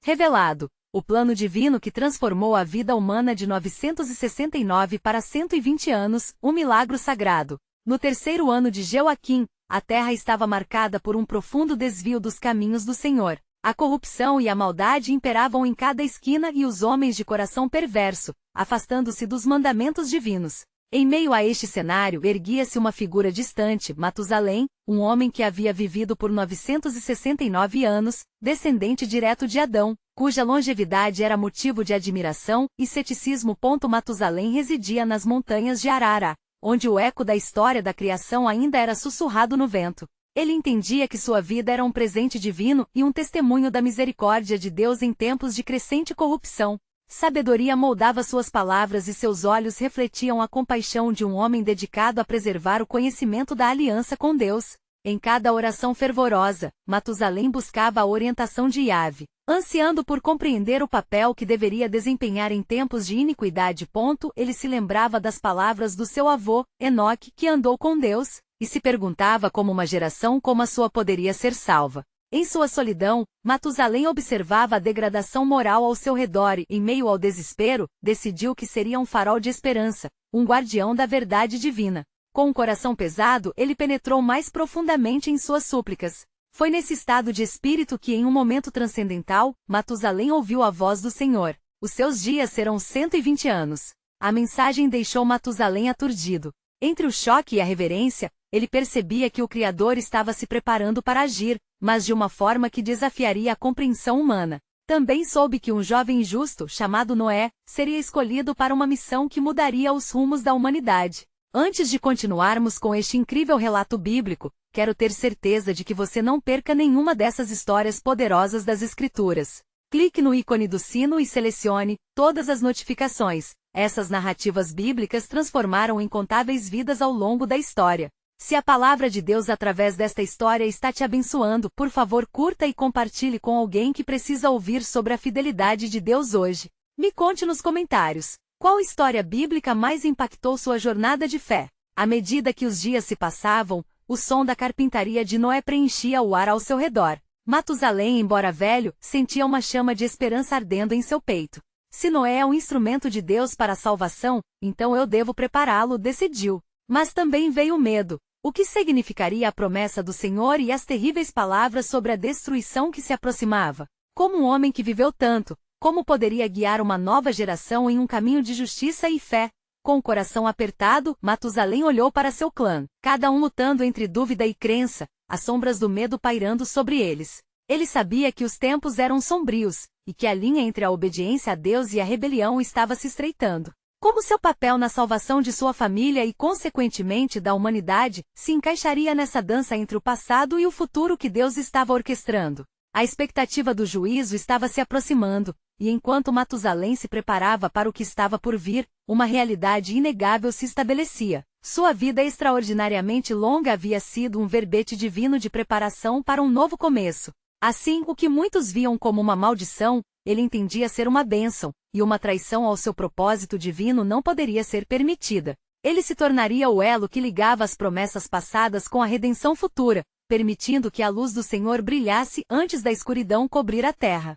Revelado. O plano divino que transformou a vida humana de 969 para 120 anos, um milagre sagrado. No terceiro ano de Joaquim, a terra estava marcada por um profundo desvio dos caminhos do Senhor. A corrupção e a maldade imperavam em cada esquina e os homens de coração perverso, afastando-se dos mandamentos divinos. Em meio a este cenário erguia-se uma figura distante, Matusalém, um homem que havia vivido por 969 anos, descendente direto de Adão, cuja longevidade era motivo de admiração e ceticismo. Matusalém residia nas montanhas de Arara, onde o eco da história da criação ainda era sussurrado no vento. Ele entendia que sua vida era um presente divino e um testemunho da misericórdia de Deus em tempos de crescente corrupção. Sabedoria moldava suas palavras e seus olhos refletiam a compaixão de um homem dedicado a preservar o conhecimento da aliança com Deus. Em cada oração fervorosa, Matusalém buscava a orientação de Yahvé, ansiando por compreender o papel que deveria desempenhar em tempos de iniquidade. Ele se lembrava das palavras do seu avô, Enoque, que andou com Deus, e se perguntava como uma geração como a sua poderia ser salva. Em sua solidão, Matusalém observava a degradação moral ao seu redor e, em meio ao desespero, decidiu que seria um farol de esperança, um guardião da verdade divina. Com um coração pesado, ele penetrou mais profundamente em suas súplicas. Foi nesse estado de espírito que, em um momento transcendental, Matusalém ouviu a voz do Senhor. Os seus dias serão 120 anos. A mensagem deixou Matusalém aturdido. Entre o choque e a reverência, ele percebia que o Criador estava se preparando para agir, mas de uma forma que desafiaria a compreensão humana. Também soube que um jovem justo, chamado Noé, seria escolhido para uma missão que mudaria os rumos da humanidade. Antes de continuarmos com este incrível relato bíblico, quero ter certeza de que você não perca nenhuma dessas histórias poderosas das Escrituras. Clique no ícone do sino e selecione todas as notificações. Essas narrativas bíblicas transformaram incontáveis vidas ao longo da história. Se a palavra de Deus através desta história está te abençoando, por favor curta e compartilhe com alguém que precisa ouvir sobre a fidelidade de Deus hoje. Me conte nos comentários, qual história bíblica mais impactou sua jornada de fé? À medida que os dias se passavam, o som da carpintaria de Noé preenchia o ar ao seu redor. Matusalém, embora velho, sentia uma chama de esperança ardendo em seu peito. Se Noé é um instrumento de Deus para a salvação, então eu devo prepará-lo, decidiu. Mas também veio o medo. O que significaria a promessa do Senhor e as terríveis palavras sobre a destruição que se aproximava? Como um homem que viveu tanto, como poderia guiar uma nova geração em um caminho de justiça e fé? Com o coração apertado, Matusalém olhou para seu clã, cada um lutando entre dúvida e crença, as sombras do medo pairando sobre eles. Ele sabia que os tempos eram sombrios, e que a linha entre a obediência a Deus e a rebelião estava se estreitando. Como seu papel na salvação de sua família e, consequentemente, da humanidade, se encaixaria nessa dança entre o passado e o futuro que Deus estava orquestrando? A expectativa do juízo estava se aproximando, e enquanto Matusalém se preparava para o que estava por vir, uma realidade inegável se estabelecia. Sua vida extraordinariamente longa havia sido um verbete divino de preparação para um novo começo. Assim, o que muitos viam como uma maldição, ele entendia ser uma bênção, e uma traição ao seu propósito divino não poderia ser permitida. Ele se tornaria o elo que ligava as promessas passadas com a redenção futura, permitindo que a luz do Senhor brilhasse antes da escuridão cobrir a terra.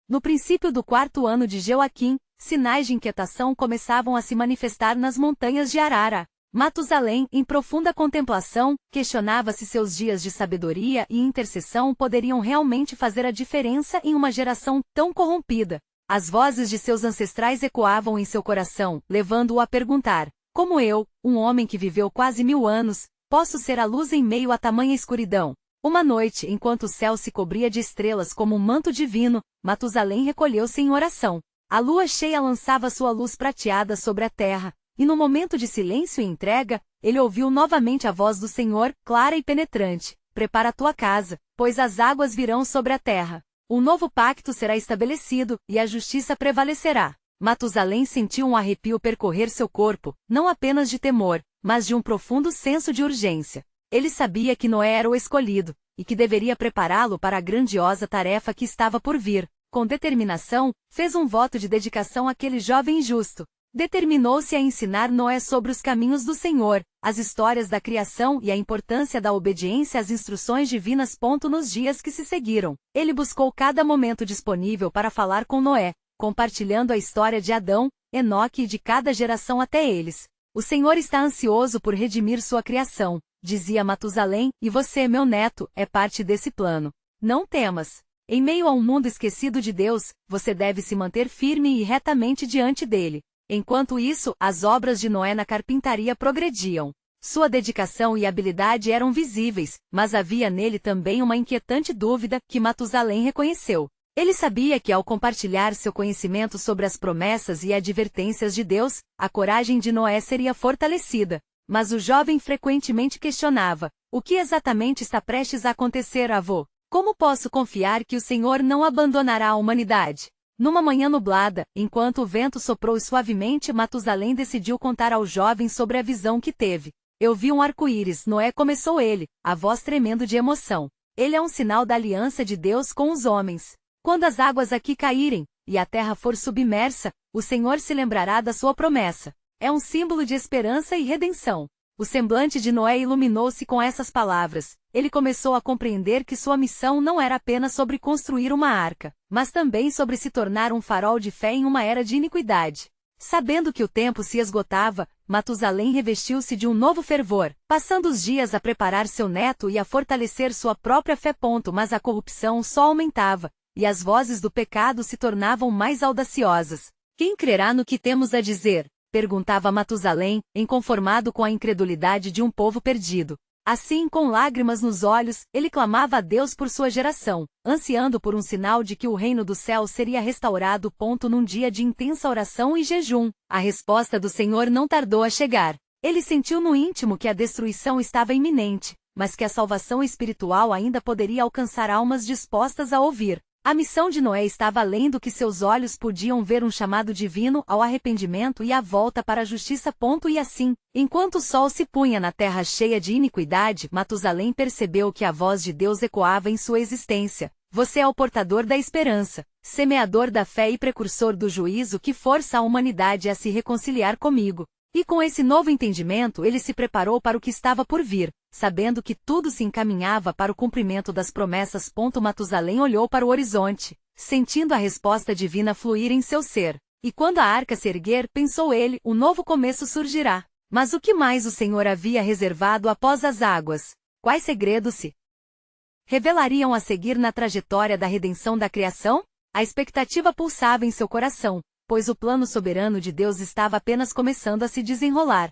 No princípio do 4º ano de Joaquim, sinais de inquietação começavam a se manifestar nas montanhas de Arara. Matusalém, em profunda contemplação, questionava se seus dias de sabedoria e intercessão poderiam realmente fazer a diferença em uma geração tão corrompida. As vozes de seus ancestrais ecoavam em seu coração, levando-o a perguntar: como eu, um homem que viveu quase 1000 anos, posso ser a luz em meio a tamanha escuridão? Uma noite, enquanto o céu se cobria de estrelas como um manto divino, Matusalém recolheu-se em oração. A lua cheia lançava sua luz prateada sobre a terra, e no momento de silêncio e entrega, ele ouviu novamente a voz do Senhor, clara e penetrante: prepara a tua casa, pois as águas virão sobre a terra. Um novo pacto será estabelecido, e a justiça prevalecerá. Matusalém sentiu um arrepio percorrer seu corpo, não apenas de temor, mas de um profundo senso de urgência. Ele sabia que Noé era o escolhido, e que deveria prepará-lo para a grandiosa tarefa que estava por vir. Com determinação, fez um voto de dedicação àquele jovem justo. Determinou-se a ensinar Noé sobre os caminhos do Senhor, as histórias da criação e a importância da obediência às instruções divinas. Nos dias que se seguiram, ele buscou cada momento disponível para falar com Noé, compartilhando a história de Adão, Enoque e de cada geração até eles. O Senhor está ansioso por redimir sua criação, dizia Matusalém, e você, meu neto, é parte desse plano. Não temas. Em meio a um mundo esquecido de Deus, você deve se manter firme e retamente diante dele. Enquanto isso, as obras de Noé na carpintaria progrediam. Sua dedicação e habilidade eram visíveis, mas havia nele também uma inquietante dúvida que Matusalém reconheceu. Ele sabia que ao compartilhar seu conhecimento sobre as promessas e advertências de Deus, a coragem de Noé seria fortalecida. Mas o jovem frequentemente questionava: o que exatamente está prestes a acontecer, avô? Como posso confiar que o Senhor não abandonará a humanidade? Numa manhã nublada, enquanto o vento soprou suavemente, Matusalém decidiu contar ao jovem sobre a visão que teve. Eu vi um arco-íris, Noé, começou ele, a voz tremendo de emoção. Ele é um sinal da aliança de Deus com os homens. Quando as águas aqui caírem, e a terra for submersa, o Senhor se lembrará da sua promessa. É um símbolo de esperança e redenção. O semblante de Noé iluminou-se com essas palavras. Ele começou a compreender que sua missão não era apenas sobre construir uma arca, mas também sobre se tornar um farol de fé em uma era de iniquidade. Sabendo que o tempo se esgotava, Matusalém revestiu-se de um novo fervor, passando os dias a preparar seu neto e a fortalecer sua própria fé. Mas a corrupção só aumentava, e as vozes do pecado se tornavam mais audaciosas. Quem crerá no que temos a dizer? Perguntava Matusalém, inconformado com a incredulidade de um povo perdido. Assim, com lágrimas nos olhos, ele clamava a Deus por sua geração, ansiando por um sinal de que o reino do céu seria restaurado. Num dia de intensa oração e jejum, a resposta do Senhor não tardou a chegar. Ele sentiu no íntimo que a destruição estava iminente, mas que a salvação espiritual ainda poderia alcançar almas dispostas a ouvir. A missão de Noé estava além do que seus olhos podiam ver, um chamado divino ao arrependimento e à volta para a justiça. E assim, enquanto o sol se punha na terra cheia de iniquidade, Matusalém percebeu que a voz de Deus ecoava em sua existência. Você é o portador da esperança, semeador da fé e precursor do juízo que força a humanidade a se reconciliar comigo. E com esse novo entendimento ele se preparou para o que estava por vir, sabendo que tudo se encaminhava para o cumprimento das promessas. Matusalém olhou para o horizonte, sentindo a resposta divina fluir em seu ser. E quando a arca se erguer, pensou ele, um novo começo surgirá. Mas o que mais o Senhor havia reservado após as águas? Quais segredos se revelariam a seguir na trajetória da redenção da criação? A expectativa pulsava em seu coração, pois o plano soberano de Deus estava apenas começando a se desenrolar.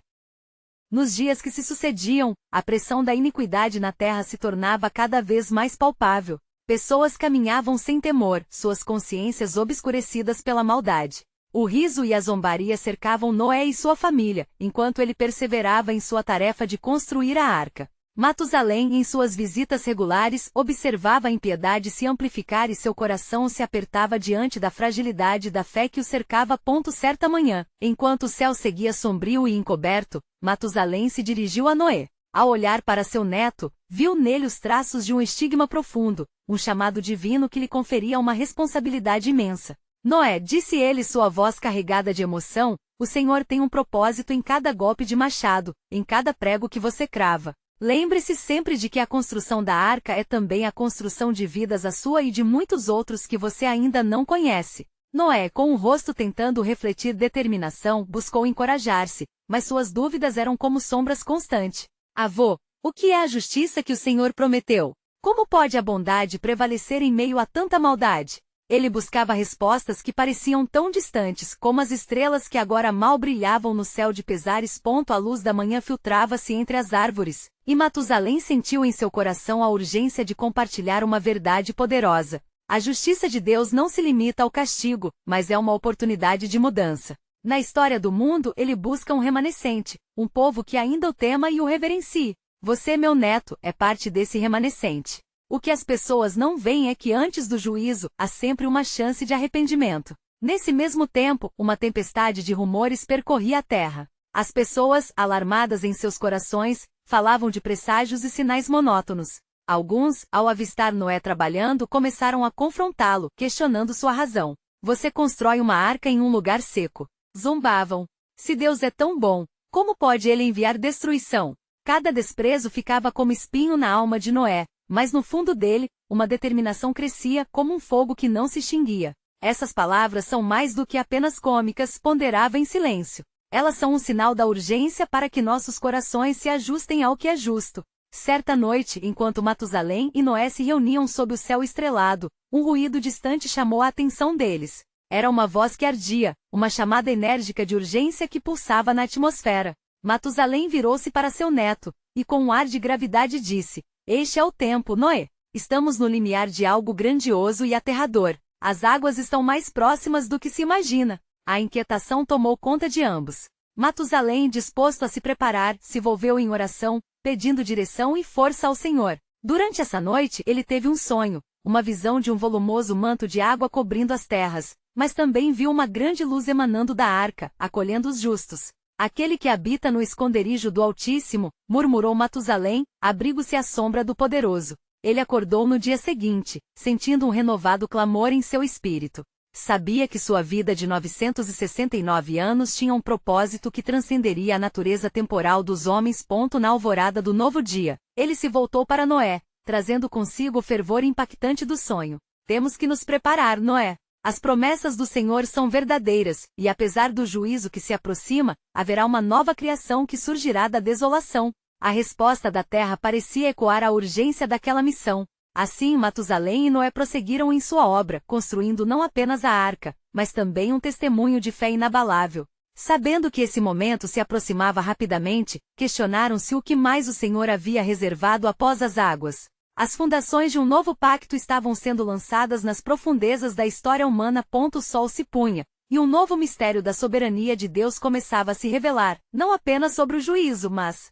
Nos dias que se sucediam, a pressão da iniquidade na terra se tornava cada vez mais palpável. Pessoas caminhavam sem temor, suas consciências obscurecidas pela maldade. O riso e a zombaria cercavam Noé e sua família, enquanto ele perseverava em sua tarefa de construir a arca. Matusalém, em suas visitas regulares, observava a impiedade se amplificar e seu coração se apertava diante da fragilidade da fé que o cercava. Certa manhã, enquanto o céu seguia sombrio e encoberto, Matusalém se dirigiu a Noé. Ao olhar para seu neto, viu nele os traços de um estigma profundo, um chamado divino que lhe conferia uma responsabilidade imensa. Noé, disse ele, sua voz carregada de emoção, o Senhor tem um propósito em cada golpe de machado, em cada prego que você crava. Lembre-se sempre de que a construção da arca é também a construção de vidas, a sua e de muitos outros que você ainda não conhece. Noé, com o rosto tentando refletir determinação, buscou encorajar-se, mas suas dúvidas eram como sombras constantes. Avô, o que é a justiça que o Senhor prometeu? Como pode a bondade prevalecer em meio a tanta maldade? Ele buscava respostas que pareciam tão distantes como as estrelas que agora mal brilhavam no céu de Pesares. A luz da manhã filtrava-se entre as árvores, e Matusalém sentiu em seu coração a urgência de compartilhar uma verdade poderosa. A justiça de Deus não se limita ao castigo, mas é uma oportunidade de mudança. Na história do mundo, ele busca um remanescente, um povo que ainda o tema e o reverencie. Você, meu neto, é parte desse remanescente. O que as pessoas não veem é que antes do juízo, há sempre uma chance de arrependimento. Nesse mesmo tempo, uma tempestade de rumores percorria a terra. As pessoas, alarmadas em seus corações, falavam de presságios e sinais monótonos. Alguns, ao avistar Noé trabalhando, começaram a confrontá-lo, questionando sua razão. Você constrói uma arca em um lugar seco. Zombavam. Se Deus é tão bom, como pode ele enviar destruição? Cada desprezo ficava como espinho na alma de Noé, mas no fundo dele, uma determinação crescia como um fogo que não se extinguia. Essas palavras são mais do que apenas cômicas, ponderava em silêncio. Elas são um sinal da urgência para que nossos corações se ajustem ao que é justo. Certa noite, enquanto Matusalém e Noé se reuniam sob o céu estrelado, um ruído distante chamou a atenção deles. Era uma voz que ardia, uma chamada enérgica de urgência que pulsava na atmosfera. Matusalém virou-se para seu neto, e com um ar de gravidade disse: "Este é o tempo, Noé. Estamos no limiar de algo grandioso e aterrador. As águas estão mais próximas do que se imagina." A inquietação tomou conta de ambos. Matusalém, disposto a se preparar, se volveu em oração, pedindo direção e força ao Senhor. Durante essa noite, ele teve um sonho, uma visão de um volumoso manto de água cobrindo as terras, mas também viu uma grande luz emanando da arca, acolhendo os justos. "Aquele que habita no esconderijo do Altíssimo", murmurou Matusalém, "abrigo-se à sombra do Poderoso." Ele acordou no dia seguinte, sentindo um renovado clamor em seu espírito. Sabia que sua vida de 969 anos tinha um propósito que transcenderia a natureza temporal dos homens. Na alvorada do novo dia, ele se voltou para Noé, trazendo consigo o fervor impactante do sonho. "Temos que nos preparar, Noé. As promessas do Senhor são verdadeiras, e apesar do juízo que se aproxima, haverá uma nova criação que surgirá da desolação." A resposta da terra parecia ecoar a urgência daquela missão. Assim Matusalém e Noé prosseguiram em sua obra, construindo não apenas a arca, mas também um testemunho de fé inabalável. Sabendo que esse momento se aproximava rapidamente, questionaram-se o que mais o Senhor havia reservado após as águas. As fundações de um novo pacto estavam sendo lançadas nas profundezas da história humana. O sol se punha, e um novo mistério da soberania de Deus começava a se revelar, não apenas sobre o juízo, mas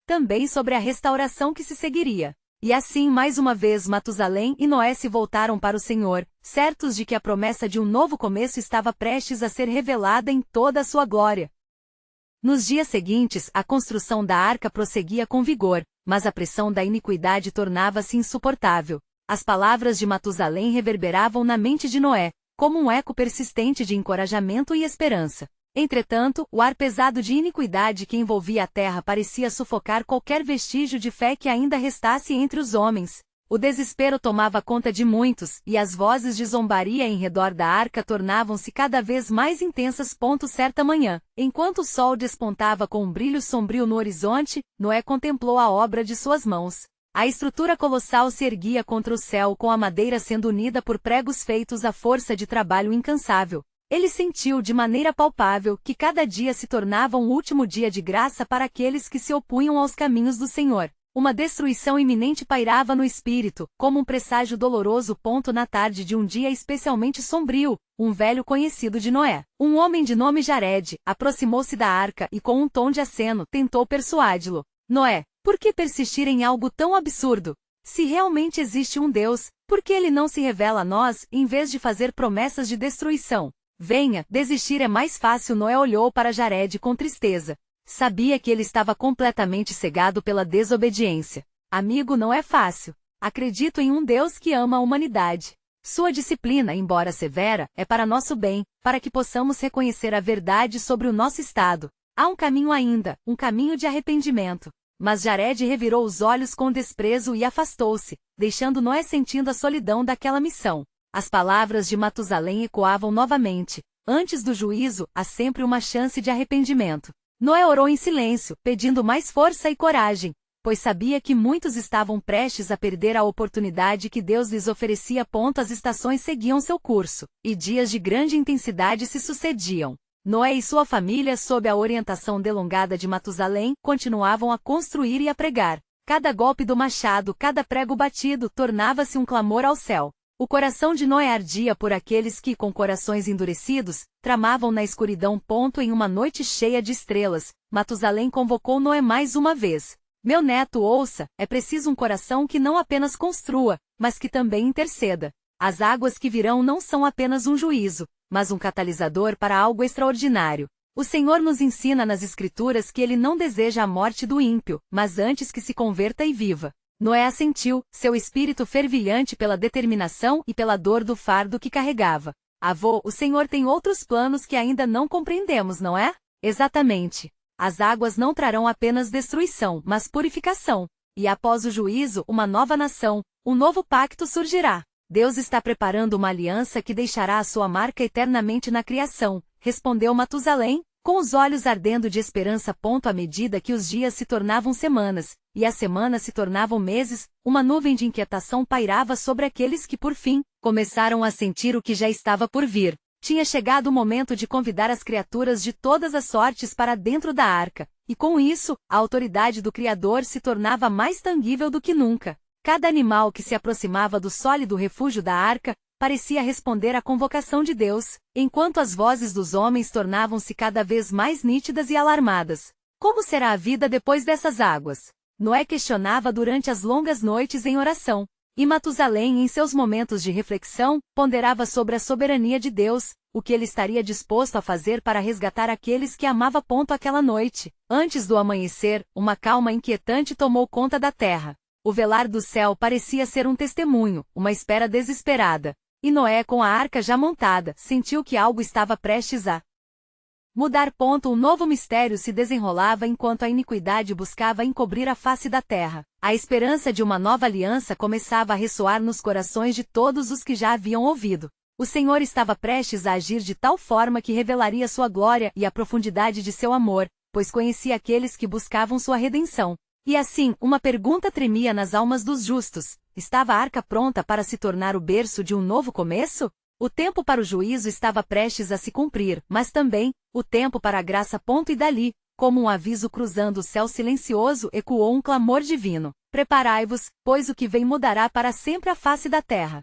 também sobre a restauração que se seguiria. E assim, mais uma vez, Matusalém e Noé se voltaram para o Senhor, certos de que a promessa de um novo começo estava prestes a ser revelada em toda a sua glória. Nos dias seguintes, a construção da arca prosseguia com vigor, mas a pressão da iniquidade tornava-se insuportável. As palavras de Matusalém reverberavam na mente de Noé, como um eco persistente de encorajamento e esperança. Entretanto, o ar pesado de iniquidade que envolvia a terra parecia sufocar qualquer vestígio de fé que ainda restasse entre os homens. O desespero tomava conta de muitos, e as vozes de zombaria em redor da arca tornavam-se cada vez mais intensas. Certa manhã, enquanto o sol despontava com um brilho sombrio no horizonte, Noé contemplou a obra de suas mãos. A estrutura colossal se erguia contra o céu, com a madeira sendo unida por pregos feitos à força de trabalho incansável. Ele sentiu de maneira palpável que cada dia se tornava um último dia de graça para aqueles que se opunham aos caminhos do Senhor. Uma destruição iminente pairava no espírito, como um presságio doloroso. Na tarde de um dia especialmente sombrio, um velho conhecido de Noé, um homem de nome Jared, aproximou-se da arca e com um tom de aceno tentou persuadi-lo. "Noé, por que persistir em algo tão absurdo? Se realmente existe um Deus, por que ele não se revela a nós, em vez de fazer promessas de destruição? Venha, desistir é mais fácil." Noé olhou para Jared com tristeza. Sabia que ele estava completamente cegado pela desobediência. "Amigo, não é fácil. Acredito em um Deus que ama a humanidade. Sua disciplina, embora severa, é para nosso bem, para que possamos reconhecer a verdade sobre o nosso estado. Há um caminho ainda, um caminho de arrependimento." Mas Jared revirou os olhos com desprezo e afastou-se, deixando Noé sentindo a solidão daquela missão. As palavras de Matusalém ecoavam novamente. Antes do juízo, há sempre uma chance de arrependimento. Noé orou em silêncio, pedindo mais força e coragem, pois sabia que muitos estavam prestes a perder a oportunidade que Deus lhes oferecia. As estações seguiam seu curso, e dias de grande intensidade se sucediam. Noé e sua família, sob a orientação delongada de Matusalém, continuavam a construir e a pregar. Cada golpe do machado, cada prego batido, tornava-se um clamor ao céu. O coração de Noé ardia por aqueles que, com corações endurecidos, tramavam na escuridão. Em uma noite cheia de estrelas, Matusalém convocou Noé mais uma vez. "Meu neto, ouça, é preciso um coração que não apenas construa, mas que também interceda. As águas que virão não são apenas um juízo, mas um catalisador para algo extraordinário. O Senhor nos ensina nas Escrituras que ele não deseja a morte do ímpio, mas antes que se converta e viva." Noé assentiu, seu espírito fervilhante pela determinação e pela dor do fardo que carregava. "Avô, o Senhor tem outros planos que ainda não compreendemos, não é? Exatamente. As águas não trarão apenas destruição, mas purificação. E após o juízo, uma nova nação, um novo pacto surgirá. Deus está preparando uma aliança que deixará a sua marca eternamente na criação, respondeu Matusalém, com os olhos ardendo de esperança. À medida que os dias se tornavam semanas, e as semanas se tornavam meses, uma nuvem de inquietação pairava sobre aqueles que, por fim, começaram a sentir o que já estava por vir. Tinha chegado o momento de convidar as criaturas de todas as sortes para dentro da arca, e com isso, a autoridade do Criador se tornava mais tangível do que nunca. Cada animal que se aproximava do sólido refúgio da arca, parecia responder à convocação de Deus, enquanto as vozes dos homens tornavam-se cada vez mais nítidas e alarmadas. Como será a vida depois dessas águas? Noé questionava durante as longas noites em oração. E Matusalém, em seus momentos de reflexão, ponderava sobre a soberania de Deus, o que ele estaria disposto a fazer para resgatar aqueles que amava. Aquela noite, antes do amanhecer, uma calma inquietante tomou conta da terra. O velar do céu parecia ser um testemunho, uma espera desesperada. E Noé, com a arca já montada, sentiu que algo estava prestes a mudar. Um novo mistério se desenrolava enquanto a iniquidade buscava encobrir a face da terra. A esperança de uma nova aliança começava a ressoar nos corações de todos os que já haviam ouvido. O Senhor estava prestes a agir de tal forma que revelaria sua glória e a profundidade de seu amor, pois conhecia aqueles que buscavam sua redenção. E assim, uma pergunta tremia nas almas dos justos: estava a arca pronta para se tornar o berço de um novo começo? O tempo para o juízo estava prestes a se cumprir, mas também, o tempo para a graça. E dali, como um aviso cruzando o céu silencioso, ecoou um clamor divino: preparai-vos, pois o que vem mudará para sempre a face da terra.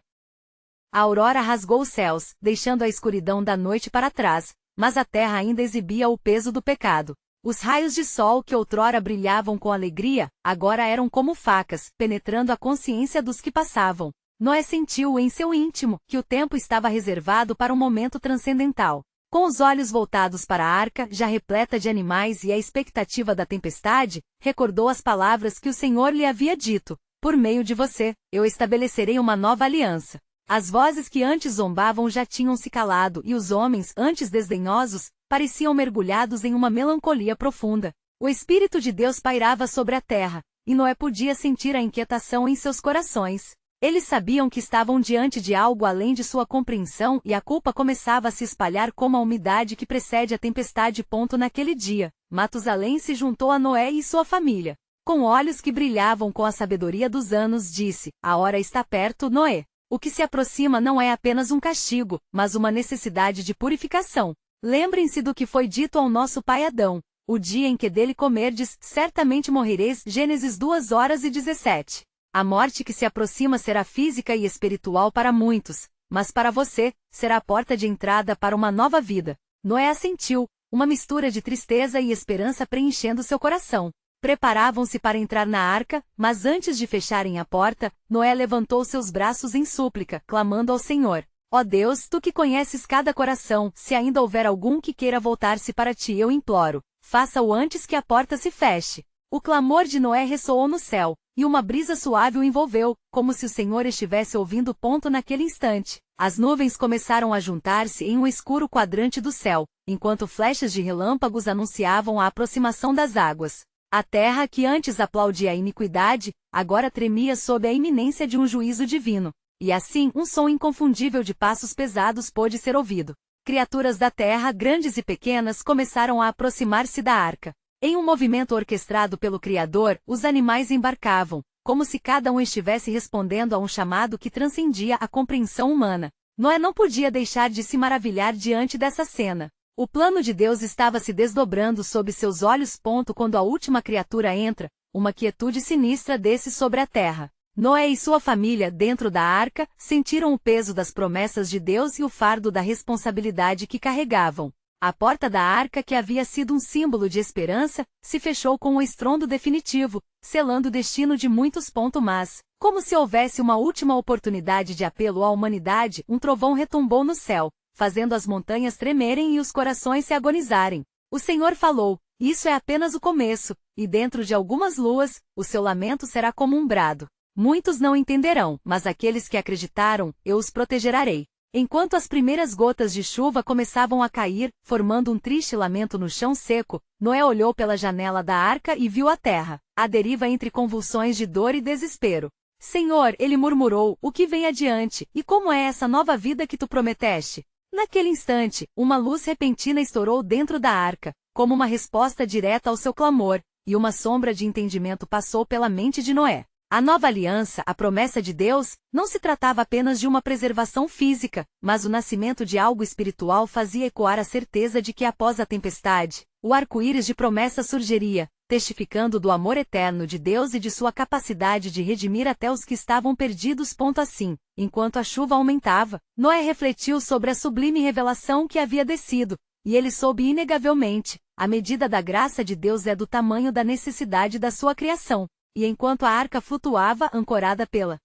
A aurora rasgou os céus, deixando a escuridão da noite para trás, mas a terra ainda exibia o peso do pecado. Os raios de sol que outrora brilhavam com alegria, agora eram como facas, penetrando a consciência dos que passavam. Noé sentiu em seu íntimo que o tempo estava reservado para um momento transcendental. Com os olhos voltados para a arca, já repleta de animais e a expectativa da tempestade, recordou as palavras que o Senhor lhe havia dito: por meio de você, eu estabelecerei uma nova aliança. As vozes que antes zombavam já tinham se calado e os homens, antes desdenhosos, pareciam mergulhados em uma melancolia profunda. O Espírito de Deus pairava sobre a terra, e Noé podia sentir a inquietação em seus corações. Eles sabiam que estavam diante de algo além de sua compreensão e a culpa começava a se espalhar como a umidade que precede a tempestade. Naquele dia, Matusalém se juntou a Noé e sua família. Com olhos que brilhavam com a sabedoria dos anos, disse: a hora está perto, Noé. O que se aproxima não é apenas um castigo, mas uma necessidade de purificação. Lembrem-se do que foi dito ao nosso pai Adão: o dia em que dele comerdes, certamente morrereis. Gênesis 2:17. A morte que se aproxima será física e espiritual para muitos, mas para você, será a porta de entrada para uma nova vida. Noé assentiu, uma mistura de tristeza e esperança preenchendo seu coração. Preparavam-se para entrar na arca, mas antes de fecharem a porta, Noé levantou seus braços em súplica, clamando ao Senhor: ó Deus, tu que conheces cada coração, se ainda houver algum que queira voltar-se para ti, eu imploro, faça-o antes que a porta se feche. O clamor de Noé ressoou no céu, e uma brisa suave o envolveu, como se o Senhor estivesse ouvindo. Naquele instante, as nuvens começaram a juntar-se em um escuro quadrante do céu, enquanto flechas de relâmpagos anunciavam a aproximação das águas. A terra, que antes aplaudia a iniquidade, agora tremia sob a iminência de um juízo divino. E assim, um som inconfundível de passos pesados pôde ser ouvido. Criaturas da terra, grandes e pequenas, começaram a aproximar-se da arca. Em um movimento orquestrado pelo Criador, os animais embarcavam, como se cada um estivesse respondendo a um chamado que transcendia a compreensão humana. Noé não podia deixar de se maravilhar diante dessa cena. O plano de Deus estava se desdobrando sob seus olhos. Quando a última criatura entra, uma quietude sinistra desce sobre a terra. Noé e sua família, dentro da arca, sentiram o peso das promessas de Deus e o fardo da responsabilidade que carregavam. A porta da arca, que havia sido um símbolo de esperança, se fechou com um estrondo definitivo, selando o destino de muitos. Mas, como se houvesse uma última oportunidade de apelo à humanidade, um trovão retumbou no céu, fazendo as montanhas tremerem e os corações se agonizarem. O Senhor falou: isso é apenas o começo, e dentro de algumas luas, o seu lamento será como um brado. Muitos não entenderão, mas aqueles que acreditaram, eu os protegerei. Enquanto as primeiras gotas de chuva começavam a cair, formando um triste lamento no chão seco, Noé olhou pela janela da arca e viu a terra, à deriva entre convulsões de dor e desespero. Senhor, ele murmurou, o que vem adiante, e como é essa nova vida que tu prometeste? Naquele instante, uma luz repentina estourou dentro da arca, como uma resposta direta ao seu clamor, e uma sombra de entendimento passou pela mente de Noé. A nova aliança, a promessa de Deus, não se tratava apenas de uma preservação física, mas o nascimento de algo espiritual fazia ecoar a certeza de que após a tempestade, o arco-íris de promessa surgiria, testificando do amor eterno de Deus e de sua capacidade de redimir até os que estavam perdidos. Assim, enquanto a chuva aumentava, Noé refletiu sobre a sublime revelação que havia descido, e ele soube inegavelmente, a medida da graça de Deus é do tamanho da necessidade da sua criação. E enquanto a arca flutuava ancorada pela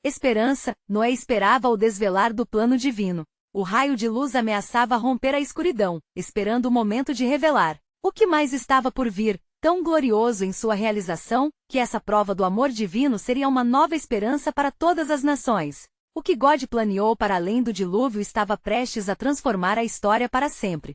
esperança, Noé esperava o desvelar do plano divino. O raio de luz ameaçava romper a escuridão, esperando o momento de revelar o que mais estava por vir, tão glorioso em sua realização, que essa prova do amor divino seria uma nova esperança para todas as nações. O que God planeou para além do dilúvio estava prestes a transformar a história para sempre.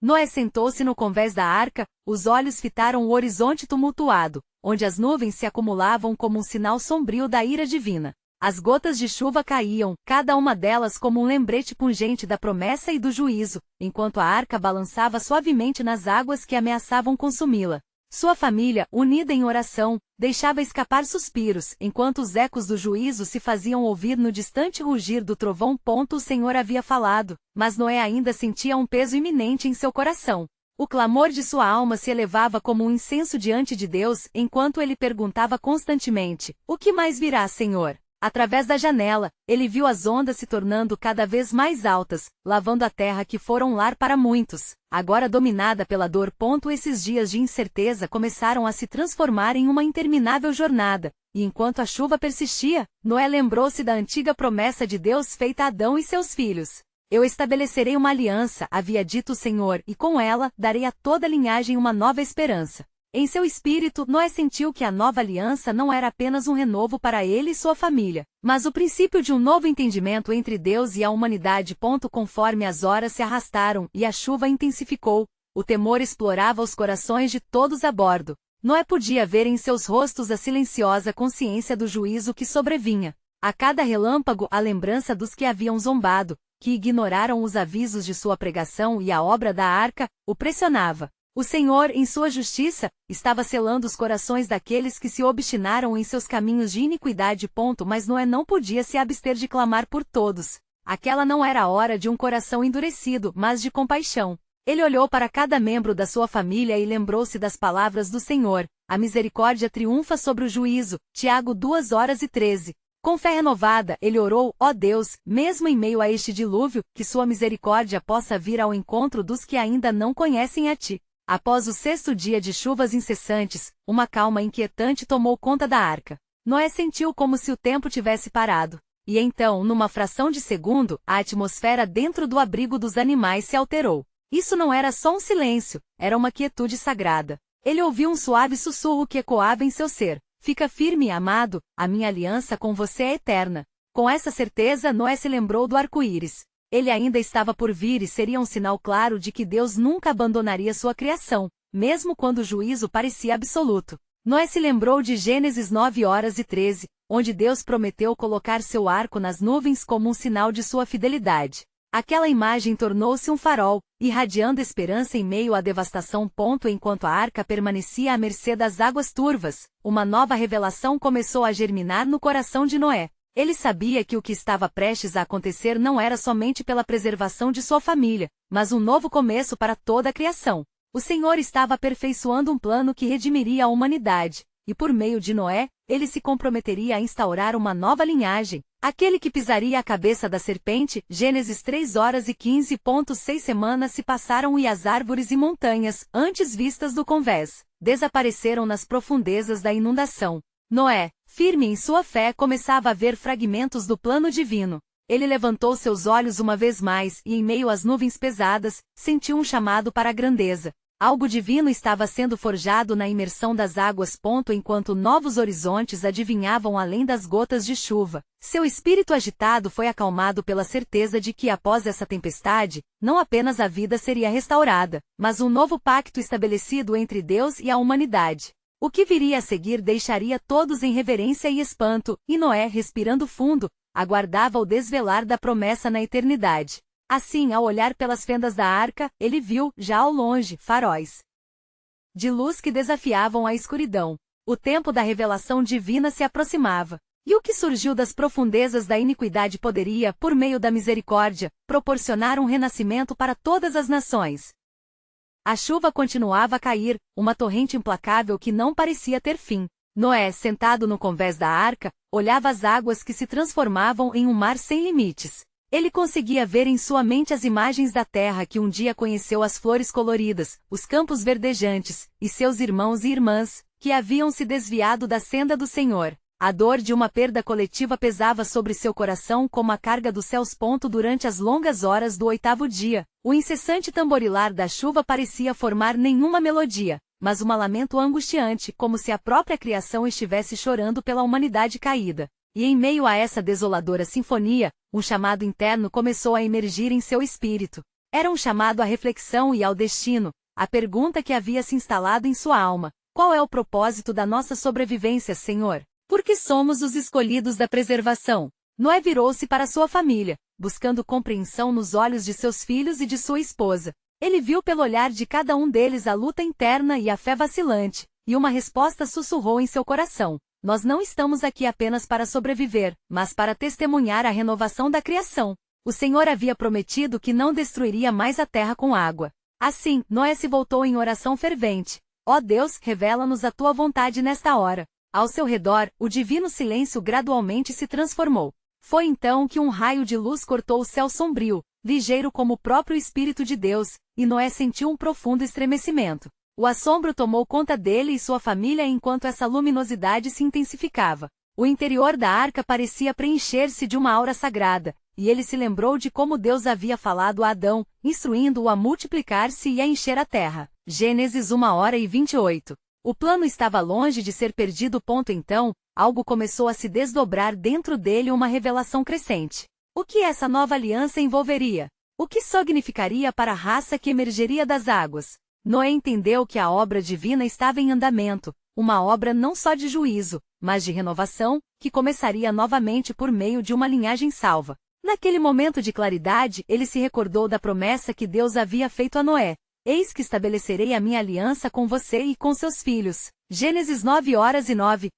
Noé sentou-se no convés da arca, os olhos fitaram o horizonte tumultuado, onde as nuvens se acumulavam como um sinal sombrio da ira divina. As gotas de chuva caíam, cada uma delas como um lembrete pungente da promessa e do juízo, enquanto a arca balançava suavemente nas águas que ameaçavam consumi-la. Sua família, unida em oração, deixava escapar suspiros, enquanto os ecos do juízo se faziam ouvir no distante rugir do trovão. O Senhor havia falado, mas Noé ainda sentia um peso iminente em seu coração. O clamor de sua alma se elevava como um incenso diante de Deus, enquanto ele perguntava constantemente, o que mais virá, Senhor? Através da janela, ele viu as ondas se tornando cada vez mais altas, lavando a terra que fora um lar para muitos, agora dominada pela dor. Esses dias de incerteza começaram a se transformar em uma interminável jornada, e enquanto a chuva persistia, Noé lembrou-se da antiga promessa de Deus feita a Adão e seus filhos. Eu estabelecerei uma aliança, havia dito o Senhor, e com ela, darei a toda a linhagem uma nova esperança. Em seu espírito, Noé sentiu que a nova aliança não era apenas um renovo para ele e sua família, mas o princípio de um novo entendimento entre Deus e a humanidade. Conforme as horas se arrastaram e a chuva intensificou, o temor explorava os corações de todos a bordo. Noé podia ver em seus rostos a silenciosa consciência do juízo que sobrevinha. A cada relâmpago, a lembrança dos que haviam zombado, que ignoraram os avisos de sua pregação e a obra da arca, o pressionava. O Senhor, em sua justiça, estava selando os corações daqueles que se obstinaram em seus caminhos de iniquidade. Mas Noé não podia se abster de clamar por todos. Aquela não era a hora de um coração endurecido, mas de compaixão. Ele olhou para cada membro da sua família e lembrou-se das palavras do Senhor. A misericórdia triunfa sobre o juízo. Tiago 2:13. Com fé renovada, ele orou, ó Deus, mesmo em meio a este dilúvio, que sua misericórdia possa vir ao encontro dos que ainda não conhecem a ti. Após o 6º dia de chuvas incessantes, uma calma inquietante tomou conta da arca. Noé sentiu como se o tempo tivesse parado. E então, numa fração de segundo, a atmosfera dentro do abrigo dos animais se alterou. Isso não era só um silêncio, era uma quietude sagrada. Ele ouviu um suave sussurro que ecoava em seu ser. Fica firme, amado, a minha aliança com você é eterna. Com essa certeza, Noé se lembrou do arco-íris. Ele ainda estava por vir e seria um sinal claro de que Deus nunca abandonaria sua criação, mesmo quando o juízo parecia absoluto. Noé se lembrou de Gênesis 9:13, onde Deus prometeu colocar seu arco nas nuvens como um sinal de sua fidelidade. Aquela imagem tornou-se um farol, irradiando esperança em meio à devastação. Enquanto a arca permanecia à mercê das águas turvas, uma nova revelação começou a germinar no coração de Noé. Ele sabia que o que estava prestes a acontecer não era somente pela preservação de sua família, mas um novo começo para toda a criação. O Senhor estava aperfeiçoando um plano que redimiria a humanidade, e por meio de Noé, ele se comprometeria a instaurar uma nova linhagem, aquele que pisaria a cabeça da serpente. Gênesis 3:15. 6 semanas se passaram e as árvores e montanhas, antes vistas do convés, desapareceram nas profundezas da inundação. Noé, firme em sua fé, começava a ver fragmentos do plano divino. Ele levantou seus olhos uma vez mais e, em meio às nuvens pesadas, sentiu um chamado para a grandeza. Algo divino estava sendo forjado na imersão das águas. Enquanto novos horizontes adivinhavam além das gotas de chuva, seu espírito agitado foi acalmado pela certeza de que após essa tempestade, não apenas a vida seria restaurada, mas um novo pacto estabelecido entre Deus e a humanidade. O que viria a seguir deixaria todos em reverência e espanto, e Noé, respirando fundo, aguardava o desvelar da promessa na eternidade. Assim, ao olhar pelas fendas da arca, ele viu, já ao longe, faróis de luz que desafiavam a escuridão. O tempo da revelação divina se aproximava. E o que surgiu das profundezas da iniquidade poderia, por meio da misericórdia, proporcionar um renascimento para todas as nações. A chuva continuava a cair, uma torrente implacável que não parecia ter fim. Noé, sentado no convés da arca, olhava as águas que se transformavam em um mar sem limites. Ele conseguia ver em sua mente as imagens da terra que um dia conheceu, as flores coloridas, os campos verdejantes, e seus irmãos e irmãs, que haviam se desviado da senda do Senhor. A dor de uma perda coletiva pesava sobre seu coração como a carga dos céus. Durante as longas horas do 8º dia, o incessante tamborilar da chuva parecia formar nenhuma melodia, mas um lamento angustiante, como se a própria criação estivesse chorando pela humanidade caída. E em meio a essa desoladora sinfonia, um chamado interno começou a emergir em seu espírito. Era um chamado à reflexão e ao destino, a pergunta que havia se instalado em sua alma: qual é o propósito da nossa sobrevivência, Senhor? Por que somos os escolhidos da preservação? Noé virou-se para sua família, buscando compreensão nos olhos de seus filhos e de sua esposa. Ele viu pelo olhar de cada um deles a luta interna e a fé vacilante, e uma resposta sussurrou em seu coração: nós não estamos aqui apenas para sobreviver, mas para testemunhar a renovação da criação. O Senhor havia prometido que não destruiria mais a terra com água. Assim, Noé se voltou em oração fervente: ó Deus, revela-nos a tua vontade nesta hora. Ao seu redor, o divino silêncio gradualmente se transformou. Foi então que um raio de luz cortou o céu sombrio, ligeiro como o próprio Espírito de Deus, e Noé sentiu um profundo estremecimento. O assombro tomou conta dele e sua família enquanto essa luminosidade se intensificava. O interior da arca parecia preencher-se de uma aura sagrada, e ele se lembrou de como Deus havia falado a Adão, instruindo-o a multiplicar-se e a encher a terra. Gênesis 1h28. O plano estava longe de ser perdido. Então, algo começou a se desdobrar dentro dele, uma revelação crescente. O que essa nova aliança envolveria? O que significaria para a raça que emergeria das águas? Noé entendeu que a obra divina estava em andamento, uma obra não só de juízo, mas de renovação, que começaria novamente por meio de uma linhagem salva. Naquele momento de claridade, ele se recordou da promessa que Deus havia feito a Noé: eis que estabelecerei a minha aliança com você e com seus filhos. Gênesis 9h09.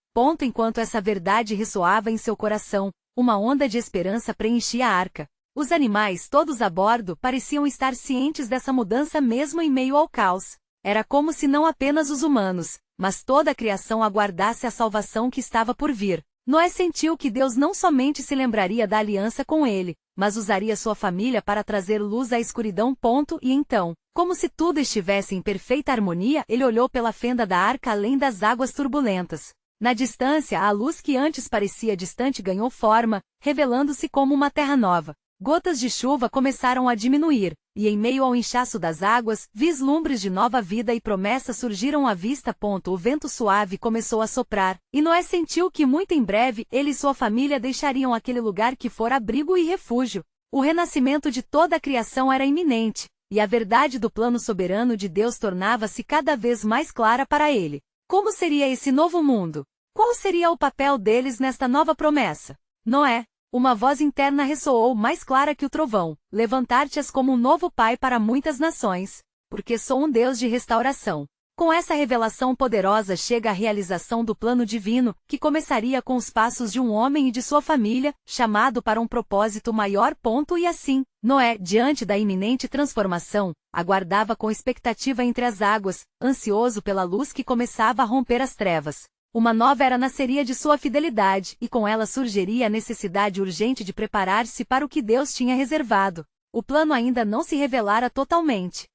Enquanto essa verdade ressoava em seu coração, uma onda de esperança preenchia a arca. Os animais, todos a bordo, pareciam estar cientes dessa mudança mesmo em meio ao caos. Era como se não apenas os humanos, mas toda a criação aguardasse a salvação que estava por vir. Noé sentiu que Deus não somente se lembraria da aliança com ele, mas usaria sua família para trazer luz à escuridão. E então, como se tudo estivesse em perfeita harmonia, ele olhou pela fenda da arca além das águas turbulentas. Na distância, a luz que antes parecia distante ganhou forma, revelando-se como uma terra nova. Gotas de chuva começaram a diminuir, e em meio ao inchaço das águas, vislumbres de nova vida e promessa surgiram à vista. O vento suave começou a soprar, e Noé sentiu que muito em breve ele e sua família deixariam aquele lugar que fora abrigo e refúgio. O renascimento de toda a criação era iminente, e a verdade do plano soberano de Deus tornava-se cada vez mais clara para ele. Como seria esse novo mundo? Qual seria o papel deles nesta nova promessa? Noé. Uma voz interna ressoou mais clara que o trovão: levantar-te-ás como um novo pai para muitas nações, porque sou um Deus de restauração. Com essa revelação poderosa chega a realização do plano divino, que começaria com os passos de um homem e de sua família, chamado para um propósito maior. E assim, Noé, diante da iminente transformação, aguardava com expectativa entre as águas, ansioso pela luz que começava a romper as trevas. Uma nova era nasceria de sua fidelidade, e com ela surgiria a necessidade urgente de preparar-se para o que Deus tinha reservado. O plano ainda não se revelara totalmente.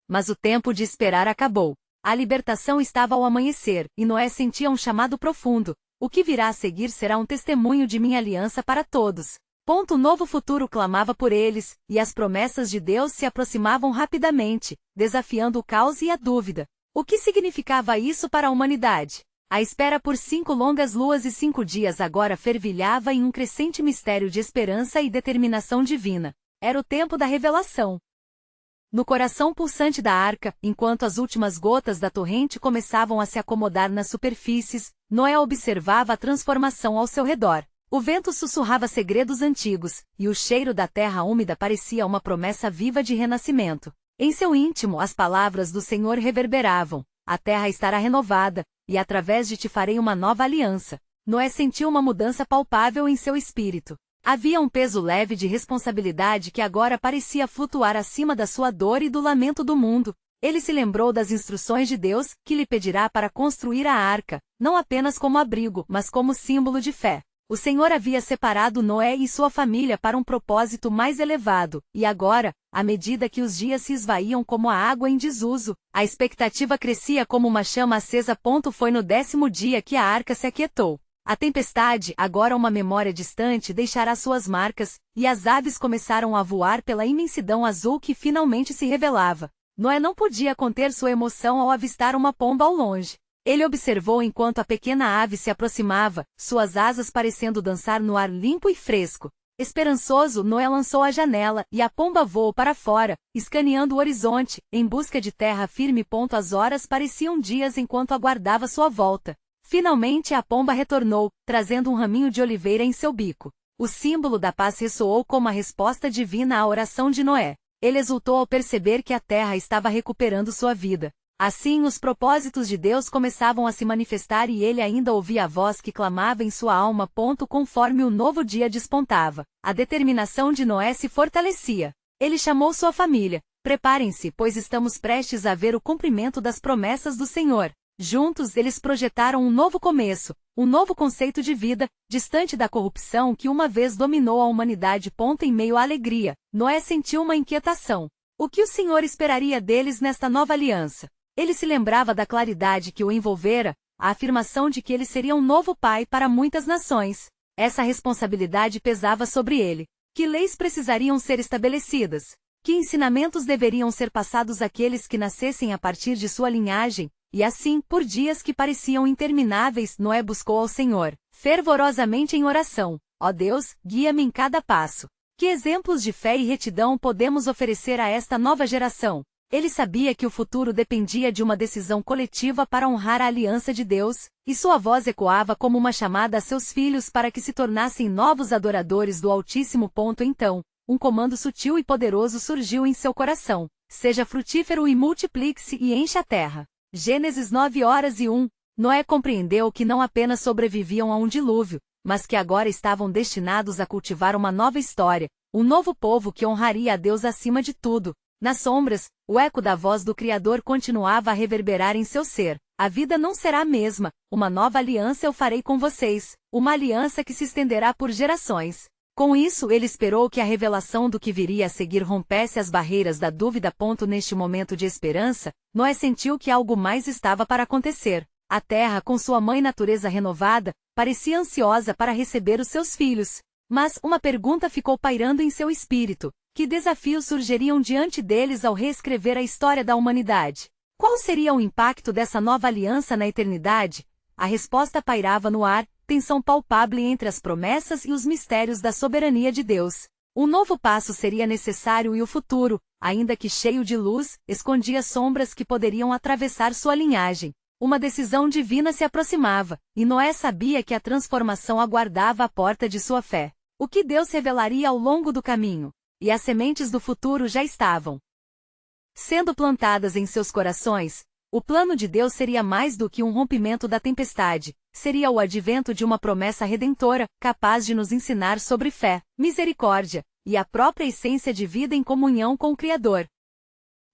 Mas o tempo de esperar acabou. A libertação estava ao amanhecer, e Noé sentia um chamado profundo: o que virá a seguir será um testemunho de minha aliança para todos. Novo futuro clamava por eles, e as promessas de Deus se aproximavam rapidamente, desafiando o caos e a dúvida. O que significava isso para a humanidade? A espera por 5 longas luas e 5 dias agora fervilhava em um crescente mistério de esperança e determinação divina. Era o tempo da revelação. No coração pulsante da arca, enquanto as últimas gotas da torrente começavam a se acomodar nas superfícies, Noé observava a transformação ao seu redor. O vento sussurrava segredos antigos, e o cheiro da terra úmida parecia uma promessa viva de renascimento. Em seu íntimo as palavras do Senhor reverberavam: a terra estará renovada, e através de ti farei uma nova aliança. Noé sentiu uma mudança palpável em seu espírito. Havia um peso leve de responsabilidade que agora parecia flutuar acima da sua dor e do lamento do mundo. Ele se lembrou das instruções de Deus, que lhe pedirá para construir a arca, não apenas como abrigo, mas como símbolo de fé. O Senhor havia separado Noé e sua família para um propósito mais elevado, e agora, à medida que os dias se esvaíam como a água em desuso, a expectativa crescia como uma chama acesa. Foi no 10º dia que a arca se aquietou. A tempestade, agora uma memória distante, deixará suas marcas, e as aves começaram a voar pela imensidão azul que finalmente se revelava. Noé não podia conter sua emoção ao avistar uma pomba ao longe. Ele observou enquanto a pequena ave se aproximava, suas asas parecendo dançar no ar limpo e fresco. Esperançoso, Noé lançou a janela, e a pomba voou para fora, escaneando o horizonte, em busca de terra firme. As horas pareciam dias enquanto aguardava sua volta. Finalmente a pomba retornou, trazendo um raminho de oliveira em seu bico. O símbolo da paz ressoou como a resposta divina à oração de Noé. Ele exultou ao perceber que a terra estava recuperando sua vida. Assim os propósitos de Deus começavam a se manifestar e ele ainda ouvia a voz que clamava em sua alma. Conforme o novo dia despontava, a determinação de Noé se fortalecia. Ele chamou sua família. Preparem-se, pois estamos prestes a ver o cumprimento das promessas do Senhor. Juntos eles projetaram um novo começo, um novo conceito de vida, distante da corrupção que uma vez dominou a humanidade. Em meio à alegria, Noé sentiu uma inquietação. O que o Senhor esperaria deles nesta nova aliança? Ele se lembrava da claridade que o envolvera, a afirmação de que ele seria um novo pai para muitas nações. Essa responsabilidade pesava sobre ele. Que leis precisariam ser estabelecidas? Que ensinamentos deveriam ser passados àqueles que nascessem a partir de sua linhagem? E assim, por dias que pareciam intermináveis, Noé buscou ao Senhor, fervorosamente em oração. Ó Deus, guia-me em cada passo. Que exemplos de fé e retidão podemos oferecer a esta nova geração? Ele sabia que o futuro dependia de uma decisão coletiva para honrar a aliança de Deus, e sua voz ecoava como uma chamada a seus filhos para que se tornassem novos adoradores do Altíssimo. Então, um comando sutil e poderoso surgiu em seu coração: seja frutífero e multiplique-se e encha a terra. Gênesis 9:1. Noé compreendeu que não apenas sobreviviam a um dilúvio, mas que agora estavam destinados a cultivar uma nova história, um novo povo que honraria a Deus acima de tudo. Nas sombras, o eco da voz do Criador continuava a reverberar em seu ser. A vida não será a mesma, uma nova aliança eu farei com vocês, uma aliança que se estenderá por gerações. Com isso ele esperou que a revelação do que viria a seguir rompesse as barreiras da dúvida. Neste momento de esperança, Noé sentiu que algo mais estava para acontecer. A terra, com sua mãe natureza renovada, parecia ansiosa para receber os seus filhos. Mas uma pergunta ficou pairando em seu espírito: que desafios surgiriam diante deles ao reescrever a história da humanidade? Qual seria o impacto dessa nova aliança na eternidade? A resposta pairava no ar, tensão palpável entre as promessas e os mistérios da soberania de Deus. Um novo passo seria necessário e o futuro, ainda que cheio de luz, escondia sombras que poderiam atravessar sua linhagem. Uma decisão divina se aproximava, e Noé sabia que a transformação aguardava à porta de sua fé. O que Deus revelaria ao longo do caminho? E as sementes do futuro já estavam sendo plantadas em seus corações. O plano de Deus seria mais do que um rompimento da tempestade, seria o advento de uma promessa redentora, capaz de nos ensinar sobre fé, misericórdia, e a própria essência de vida em comunhão com o Criador.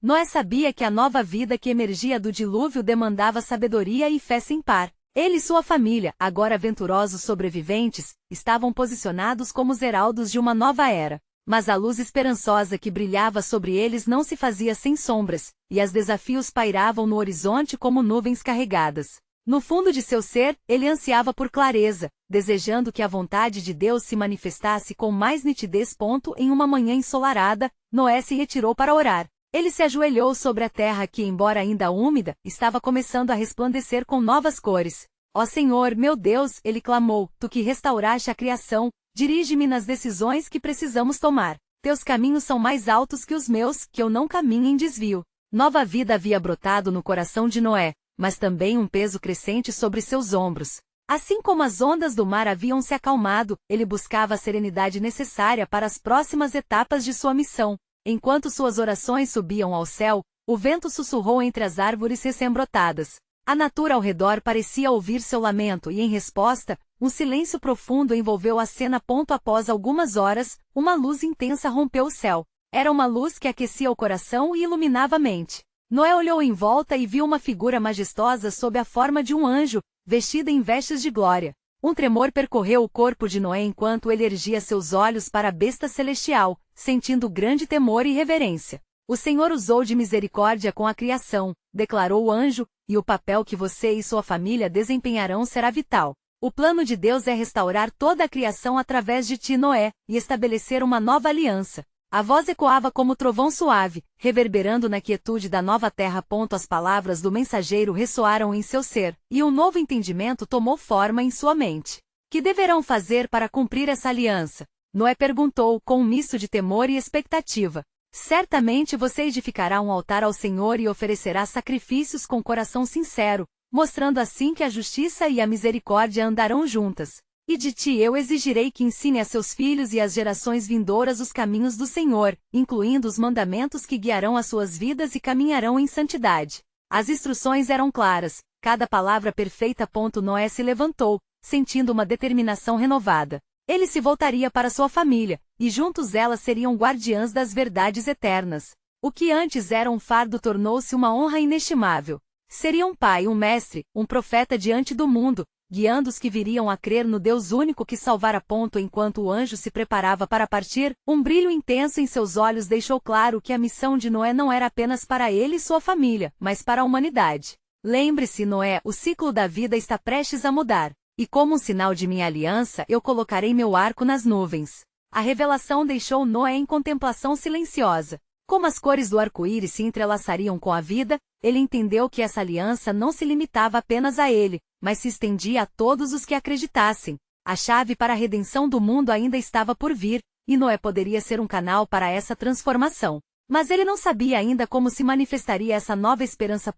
Noé sabia que a nova vida que emergia do dilúvio demandava sabedoria e fé sem par. Ele e sua família, agora venturosos sobreviventes, estavam posicionados como os heraldos de uma nova era. Mas a luz esperançosa que brilhava sobre eles não se fazia sem sombras, e os desafios pairavam no horizonte como nuvens carregadas. No fundo de seu ser, ele ansiava por clareza, desejando que a vontade de Deus se manifestasse com mais nitidez. Em uma manhã ensolarada, Noé se retirou para orar. Ele se ajoelhou sobre a terra que, embora ainda úmida, estava começando a resplandecer com novas cores. Ó Senhor, meu Deus, ele clamou, tu que restauraste a criação, dirige-me nas decisões que precisamos tomar. Teus caminhos são mais altos que os meus, que eu não caminhe em desvio. Nova vida havia brotado no coração de Noé, mas também um peso crescente sobre seus ombros. Assim como as ondas do mar haviam se acalmado, ele buscava a serenidade necessária para as próximas etapas de sua missão. Enquanto suas orações subiam ao céu, o vento sussurrou entre as árvores recém-brotadas. A natura ao redor parecia ouvir seu lamento e, em resposta, um silêncio profundo envolveu a cena. Após algumas horas, uma luz intensa rompeu o céu. Era uma luz que aquecia o coração e iluminava a mente. Noé olhou em volta e viu uma figura majestosa sob a forma de um anjo, vestida em vestes de glória. Um tremor percorreu o corpo de Noé enquanto ele erguia seus olhos para a besta celestial, sentindo grande temor e reverência. O Senhor usou de misericórdia com a criação, declarou o anjo, e o papel que você e sua família desempenharão será vital. O plano de Deus é restaurar toda a criação através de ti, Noé, e estabelecer uma nova aliança. A voz ecoava como trovão suave, reverberando na quietude da nova terra. As palavras do mensageiro ressoaram em seu ser, e um novo entendimento tomou forma em sua mente. Que deverão fazer para cumprir essa aliança? Noé perguntou, com um misto de temor e expectativa. Certamente você edificará um altar ao Senhor e oferecerá sacrifícios com coração sincero, mostrando assim que a justiça e a misericórdia andarão juntas. E de ti eu exigirei que ensine a seus filhos e às gerações vindouras os caminhos do Senhor, incluindo os mandamentos que guiarão as suas vidas e caminharão em santidade. As instruções eram claras, cada palavra perfeita. Noé se levantou, sentindo uma determinação renovada. Ele se voltaria para sua família, e juntos elas seriam guardiãs das verdades eternas. O que antes era um fardo tornou-se uma honra inestimável. Seria um pai, um mestre, um profeta diante do mundo, guiando os que viriam a crer no Deus único que salvara. Enquanto o anjo se preparava para partir, um brilho intenso em seus olhos deixou claro que a missão de Noé não era apenas para ele e sua família, mas para a humanidade. Lembre-se, Noé, o ciclo da vida está prestes a mudar. E como um sinal de minha aliança, eu colocarei meu arco nas nuvens. A revelação deixou Noé em contemplação silenciosa. Como as cores do arco-íris se entrelaçariam com a vida, ele entendeu que essa aliança não se limitava apenas a ele, mas se estendia a todos os que acreditassem. A chave para a redenção do mundo ainda estava por vir, e Noé poderia ser um canal para essa transformação. Mas ele não sabia ainda como se manifestaria essa nova esperança.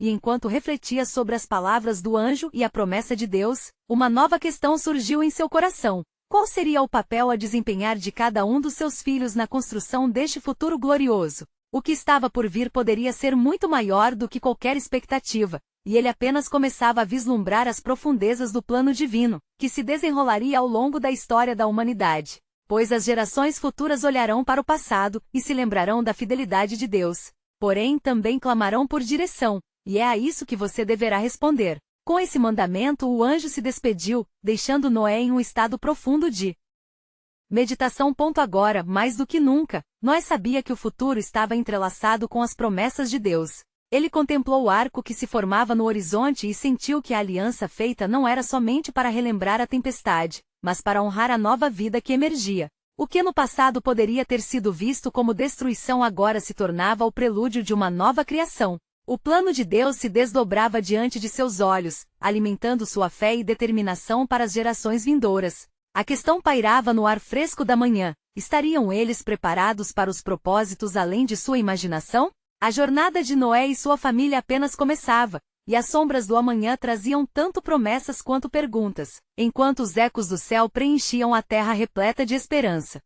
E enquanto refletia sobre as palavras do anjo e a promessa de Deus, uma nova questão surgiu em seu coração. Qual seria o papel a desempenhar de cada um dos seus filhos na construção deste futuro glorioso? O que estava por vir poderia ser muito maior do que qualquer expectativa, e ele apenas começava a vislumbrar as profundezas do plano divino, que se desenrolaria ao longo da história da humanidade. Pois as gerações futuras olharão para o passado e se lembrarão da fidelidade de Deus. Porém, também clamarão por direção, e é a isso que você deverá responder. Com esse mandamento, o anjo se despediu, deixando Noé em um estado profundo de meditação. Agora, mais do que nunca, Noé sabia que o futuro estava entrelaçado com as promessas de Deus. Ele contemplou o arco que se formava no horizonte e sentiu que a aliança feita não era somente para relembrar a tempestade, mas para honrar a nova vida que emergia. O que no passado poderia ter sido visto como destruição agora se tornava o prelúdio de uma nova criação. O plano de Deus se desdobrava diante de seus olhos, alimentando sua fé e determinação para as gerações vindouras. A questão pairava no ar fresco da manhã: estariam eles preparados para os propósitos além de sua imaginação? A jornada de Noé e sua família apenas começava, e as sombras do amanhã traziam tanto promessas quanto perguntas, enquanto os ecos do céu preenchiam a terra repleta de esperança.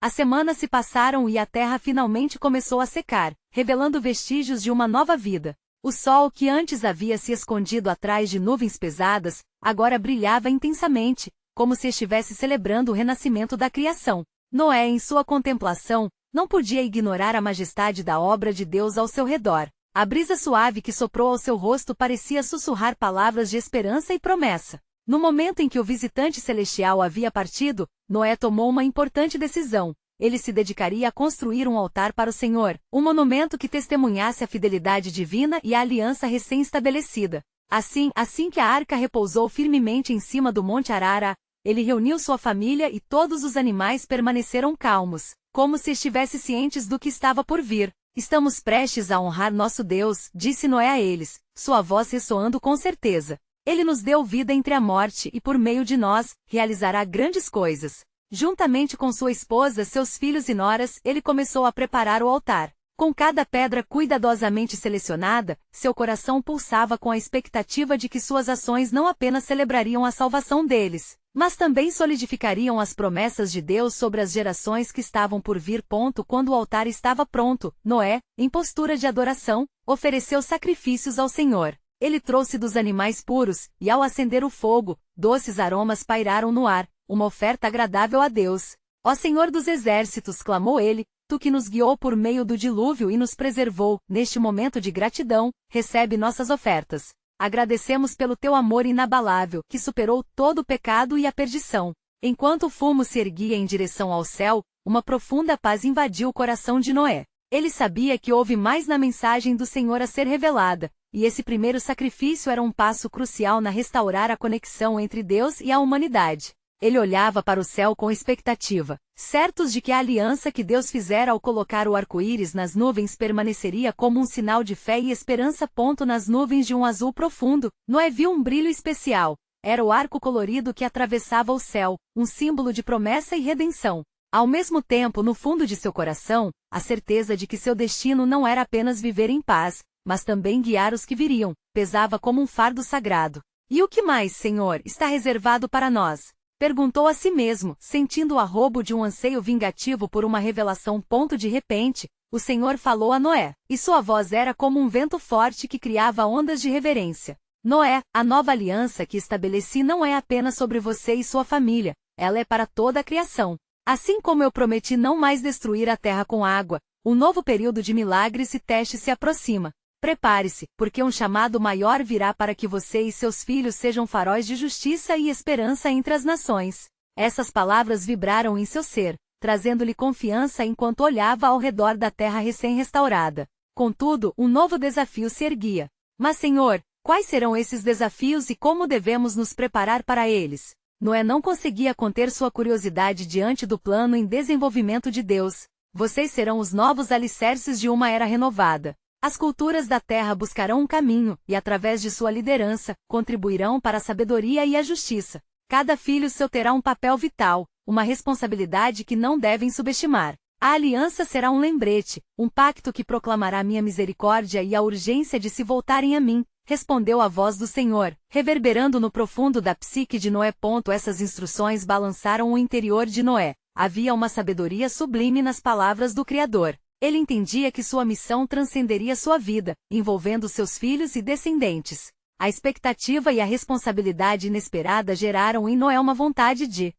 As semanas se passaram e a terra finalmente começou a secar, revelando vestígios de uma nova vida. O sol, que antes havia se escondido atrás de nuvens pesadas, agora brilhava intensamente, como se estivesse celebrando o renascimento da criação. Noé, em sua contemplação, não podia ignorar a majestade da obra de Deus ao seu redor. A brisa suave que soprou ao seu rosto parecia sussurrar palavras de esperança e promessa. No momento em que o visitante celestial havia partido, Noé tomou uma importante decisão. Ele se dedicaria a construir um altar para o Senhor, um monumento que testemunhasse a fidelidade divina e a aliança recém-estabelecida. Assim que a arca repousou firmemente em cima do Monte Arara, ele reuniu sua família e todos os animais permaneceram calmos, como se estivessem cientes do que estava por vir. Estamos prestes a honrar nosso Deus, disse Noé a eles, sua voz ressoando com certeza. Ele nos deu vida entre a morte e por meio de nós, realizará grandes coisas. Juntamente com sua esposa, seus filhos e noras, ele começou a preparar o altar. Com cada pedra cuidadosamente selecionada, seu coração pulsava com a expectativa de que suas ações não apenas celebrariam a salvação deles, mas também solidificariam as promessas de Deus sobre as gerações que estavam por vir. Quando o altar estava pronto, Noé, em postura de adoração, ofereceu sacrifícios ao Senhor. Ele trouxe dos animais puros, e ao acender o fogo, doces aromas pairaram no ar, uma oferta agradável a Deus. Ó Senhor dos Exércitos, clamou ele, tu que nos guiou por meio do dilúvio e nos preservou, neste momento de gratidão, recebe nossas ofertas. Agradecemos pelo teu amor inabalável, que superou todo o pecado e a perdição. Enquanto o fumo se erguia em direção ao céu, uma profunda paz invadiu o coração de Noé. Ele sabia que houve mais na mensagem do Senhor a ser revelada, e esse primeiro sacrifício era um passo crucial na restaurar a conexão entre Deus e a humanidade. Ele olhava para o céu com expectativa, certos de que a aliança que Deus fizera ao colocar o arco-íris nas nuvens permaneceria como um sinal de fé e esperança. Nas nuvens de um azul profundo, Noé viu um brilho especial. Era o arco colorido que atravessava o céu, um símbolo de promessa e redenção. Ao mesmo tempo, no fundo de seu coração, a certeza de que seu destino não era apenas viver em paz, mas também guiar os que viriam, pesava como um fardo sagrado. E o que mais, Senhor, está reservado para nós? Perguntou a si mesmo, sentindo o arrobo de um anseio vingativo por uma revelação. De repente, o Senhor falou a Noé, e sua voz era como um vento forte que criava ondas de reverência. Noé, a nova aliança que estabeleci não é apenas sobre você e sua família, ela é para toda a criação. Assim como eu prometi não mais destruir a terra com água, um novo período de milagres e testes se aproxima. Prepare-se, porque um chamado maior virá para que você e seus filhos sejam faróis de justiça e esperança entre as nações. Essas palavras vibraram em seu ser, trazendo-lhe confiança enquanto olhava ao redor da terra recém-restaurada. Contudo, um novo desafio se erguia. Mas, Senhor, quais serão esses desafios e como devemos nos preparar para eles? Noé não conseguia conter sua curiosidade diante do plano em desenvolvimento de Deus. Vocês serão os novos alicerces de uma era renovada. As culturas da terra buscarão um caminho, e através de sua liderança, contribuirão para a sabedoria e a justiça. Cada filho seu terá um papel vital, uma responsabilidade que não devem subestimar. A aliança será um lembrete, um pacto que proclamará minha misericórdia e a urgência de se voltarem a mim, respondeu a voz do Senhor, reverberando no profundo da psique de Noé. Essas instruções balançaram o interior de Noé. Havia uma sabedoria sublime nas palavras do Criador. Ele entendia que sua missão transcenderia sua vida, envolvendo seus filhos e descendentes. A expectativa e a responsabilidade inesperada geraram em Noé uma vontade de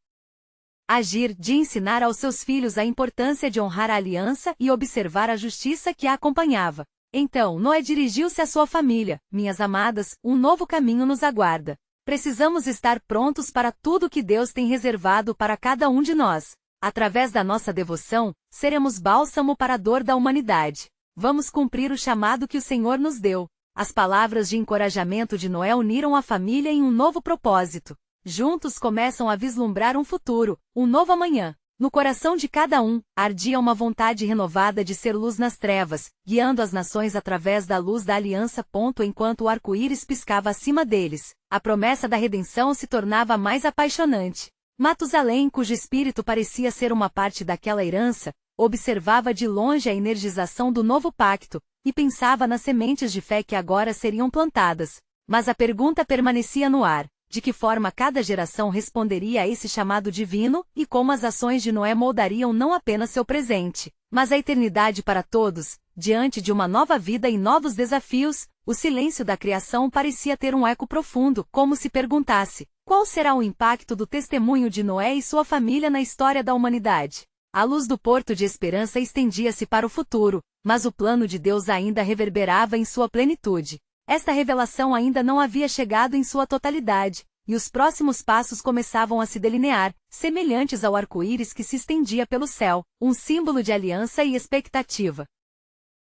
agir, de ensinar aos seus filhos a importância de honrar a aliança e observar a justiça que a acompanhava. Então Noé dirigiu-se à sua família. Minhas amadas, um novo caminho nos aguarda. Precisamos estar prontos para tudo que Deus tem reservado para cada um de nós. Através da nossa devoção, seremos bálsamo para a dor da humanidade. Vamos cumprir o chamado que o Senhor nos deu. As palavras de encorajamento de Noé uniram a família em um novo propósito. Juntos começam a vislumbrar um futuro, um novo amanhã. No coração de cada um, ardia uma vontade renovada de ser luz nas trevas, guiando as nações através da luz da aliança. Enquanto o arco-íris piscava acima deles, a promessa da redenção se tornava mais apaixonante. Matusalém, cujo espírito parecia ser uma parte daquela herança, observava de longe a energização do novo pacto, e pensava nas sementes de fé que agora seriam plantadas. Mas a pergunta permanecia no ar: de que forma cada geração responderia a esse chamado divino, e como as ações de Noé moldariam não apenas seu presente, mas a eternidade para todos. Diante de uma nova vida e novos desafios, o silêncio da criação parecia ter um eco profundo, como se perguntasse: qual será o impacto do testemunho de Noé e sua família na história da humanidade? A luz do porto de esperança estendia-se para o futuro, mas o plano de Deus ainda reverberava em sua plenitude. Esta revelação ainda não havia chegado em sua totalidade, e os próximos passos começavam a se delinear, semelhantes ao arco-íris que se estendia pelo céu, um símbolo de aliança e expectativa.